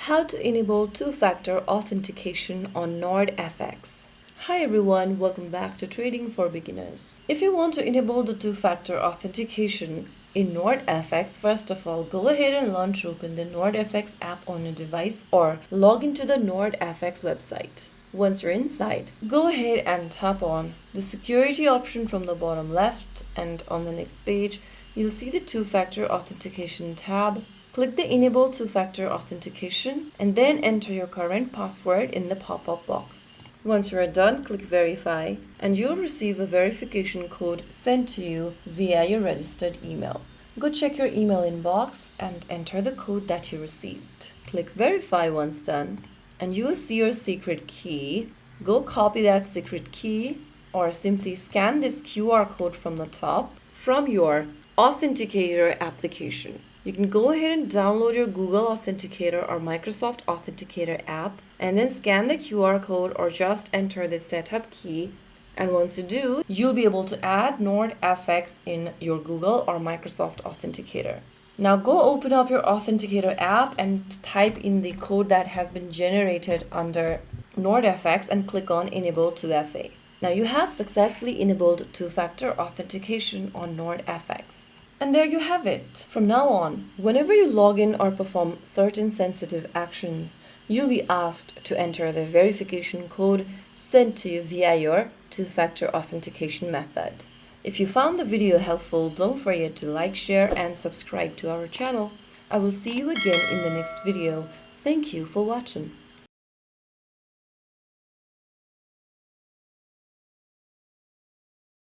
How to enable two-factor authentication on NordFX. Hi everyone, welcome back to Trading for Beginners. If you want to enable the two-factor authentication in NordFX, first of all, go ahead and launch open the NordFX app on your device or log into the NordFX website. Once you're inside, go ahead and tap on the security option from the bottom left, and on the next page, you'll see the two-factor authentication tab. Click the Enable Two-Factor Authentication and then enter your current password in the pop-up box. Once you are done, click Verify and you'll receive a verification code sent to you via your registered email. Go check your email inbox and enter the code that you received. Click Verify once done and you will see your secret key. Go copy that secret key or simply scan this QR code from the top from your Authenticator application. You can go ahead and download your Google Authenticator or Microsoft Authenticator app and then scan the QR code or just enter the setup key. And once you do, you'll be able to add NordFX in your Google or Microsoft Authenticator. Now go open up your Authenticator app and type in the code that has been generated under NordFX and click on Enable 2FA. Now you have successfully enabled two-factor authentication on NordFX. And there you have it. From now on, whenever you log in or perform certain sensitive actions, you'll be asked to enter the verification code sent to you via your two-factor authentication method. If you found the video helpful, don't forget to like, share, and subscribe to our channel. I will see you again in the next video. Thank you for watching.